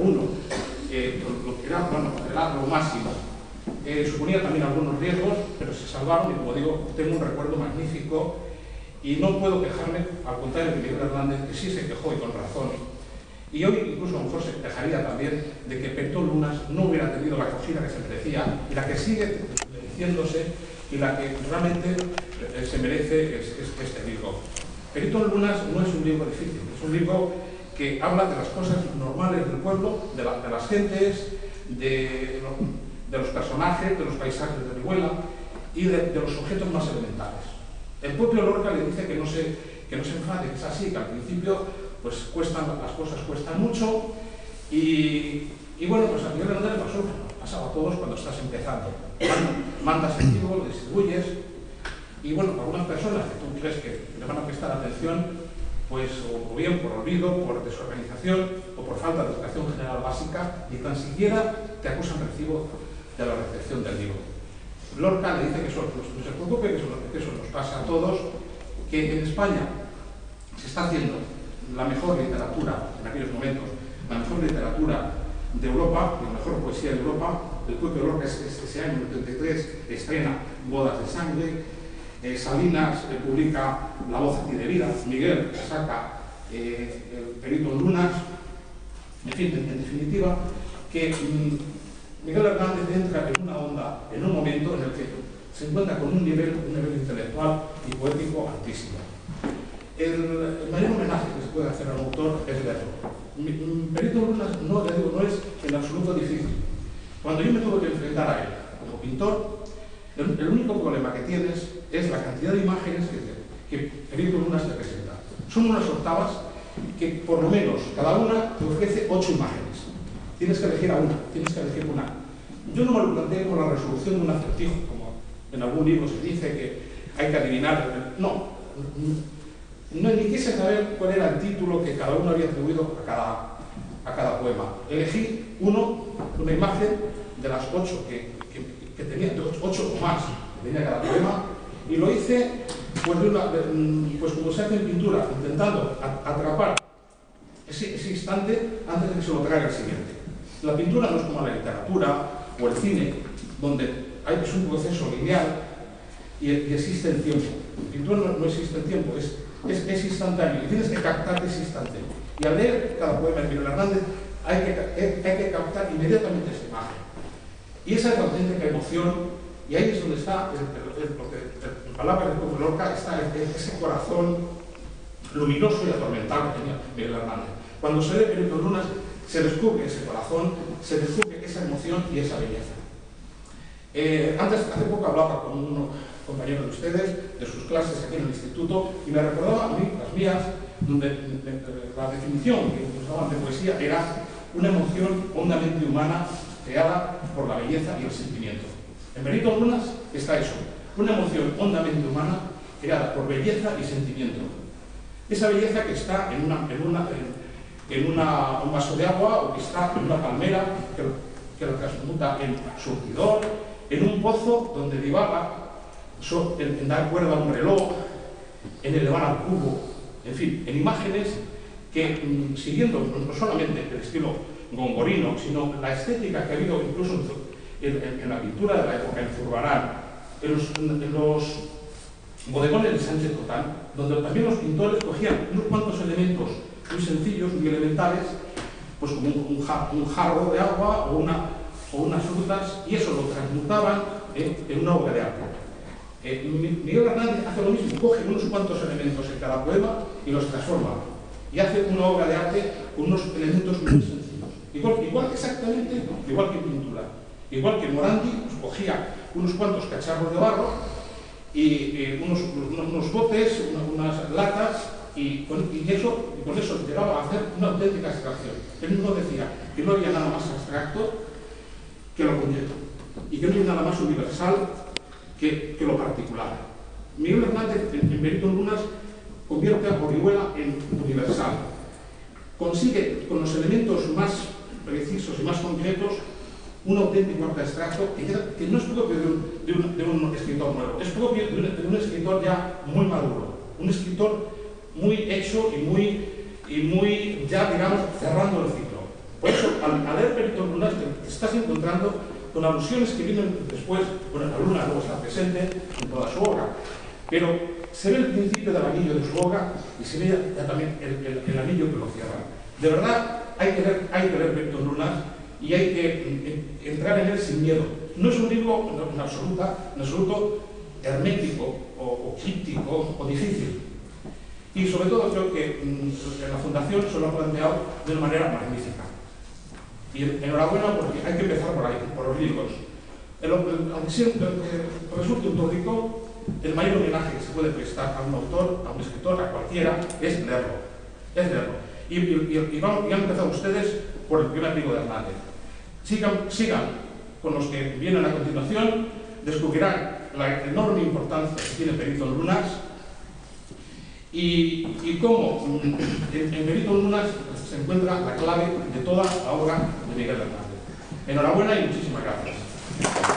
uno, lo que era, bueno, era lo máximo. Suponía también algunos riesgos, pero se salvaron y, como digo, tengo un recuerdo magnífico y no puedo quejarme, al contrario de Miguel Hernández, que sí se quejó y con razón. Y hoy incluso a lo mejor se quejaría también de que Perito Lunas no hubiera tenido la acogida que se merecía y la que sigue mereciéndose y la que realmente se merece es este libro. Perito Lunas no es un libro difícil, es un libro que habla de las cosas normales del pueblo, de las gentes, de los personajes, de los paisajes de Orihuela y de los objetos más elementales. El propio Lorca le dice que no se enfade, que es así, que al principio pues las cosas cuestan mucho y bueno, pues a Miguel Hernández le pasó, pasaba a todos cuando estás empezando. Mandas el libro, lo distribuyes y bueno, algunas personas que tú crees que le van a prestar atención, pues o bien por olvido, por desorganización o por falta de educación general básica, ni tan siquiera te acusan recibo de la recepción del libro. Lorca le dice que no se preocupe, que eso nos pasa a todos, que en España se está haciendo la mejor literatura en aquellos momentos, la mejor literatura de Europa, la mejor poesía de Europa. El propio Lorca ese año, en el 33, estrena Bodas de Sangre, Salinas publica La voz aquí de vida, Miguel saca el Perito Lunas, en fin, en definitiva, que Miguel Hernández entra en una onda, en un momento en el que se encuentra con un nivel intelectual y poético altísimo. El mayor homenaje que se puede hacer al autor es leerlo. Perito Lunas, no es en absoluto difícil. Cuando yo me tuve que enfrentar a él como pintor, el único problema que tienes es la cantidad de imágenes que Perito Lunas te presenta. Son unas octavas que por lo menos cada una te ofrece 8 imágenes. Tienes que elegir una. Yo no me lo planteé como la resolución de un acertijo, como en algún libro se dice que hay que adivinar. No, ni quise saber cuál era el título que cada uno había atribuido a cada poema. Elegí una imagen de las 8 que tenía, 8 o más que tenía cada poema, y lo hice pues como se hace en pintura, intentando atrapar ese instante antes de que se lo traiga el siguiente. La pintura no es como la literatura o el cine, donde es un proceso lineal y existe el tiempo. En pintura no existe el tiempo, es instantáneo y tienes que captar ese instante. Y al leer cada poema de Miguel Hernández hay que captar inmediatamente esa imagen. Y esa es la auténtica emoción, y ahí es donde está, en palabras del propio Lorca, está ese corazón luminoso y atormentado que tenía Miguel Hernández. Cuando se lee Perito Lunas, se descubre ese corazón, se descubre esa emoción y esa belleza. Hace poco hablaba con un compañero de ustedes, de sus clases aquí en el instituto, y me recordaba a mí, las mías, donde la definición que usaban de poesía era una emoción hondamente humana creada por la belleza y el sentimiento. En Perito Lunas está eso, una emoción hondamente humana creada por belleza y sentimiento. Esa belleza que está en un vaso de agua o que está en una palmera que lo transmuta en surtidor, en un pozo donde divaga, en dar cuerda a un reloj, en elevar al cubo, en fin, en imágenes que, siguiendo no solamente el estilo gongorino, sino la estética que ha habido incluso en la pintura de la época, en Zurbarán, en los bodegones de Sánchez Cotán, donde también los pintores cogían unos cuantos elementos muy sencillos, muy elementales, pues como un jarro de agua o unas frutas, y eso lo transmutaban en una obra de arte. Miguel Hernández hace lo mismo, coge unos cuantos elementos en cada poema y los transforma, y hace una obra de arte con unos elementos muy sencillos. Exactamente igual que en pintura. Igual que Morandi, pues cogía unos cuantos cacharros de barro y unos botes, unas latas, y con eso llegaba a hacer una auténtica abstracción. Él mismo decía que no había nada más abstracto que lo concreto y que no había nada más universal que lo particular. Miguel Hernández en Perito Lunas convierte a Orihuela en universal. Consigue con los elementos más precisos y más concretos un auténtico arte abstracto que no es propio de un escritor nuevo, es propio de un escritor ya muy maduro, un escritor muy hecho y muy ya, digamos, cerrando el ciclo. Por eso, al al leer Perito Lunas te estás encontrando con alusiones que vienen después. Bueno, la luna luego está presente en toda su obra, pero se ve el principio del anillo de su obra y se ve ya también el anillo que lo cierra. De verdad, hay que leer Perito Lunas y hay que entrar en él sin miedo. No es un libro en absoluto hermético o críptico o difícil. Y sobre todo creo que en la Fundación se lo ha planteado de una manera magnífica. Y enhorabuena, porque hay que empezar por ahí, por los libros. Aunque resulte utópico, el mayor homenaje que se puede prestar a un autor, a un escritor, a cualquiera, es leerlo. Y han empezado ustedes por el primer libro de Hernández. Sigan con los que vienen a continuación, descubrirán la enorme importancia que tiene Perito Lunas y cómo en Perito Lunas se encuentra la clave de toda la obra de Miguel Hernández. Enhorabuena y muchísimas gracias.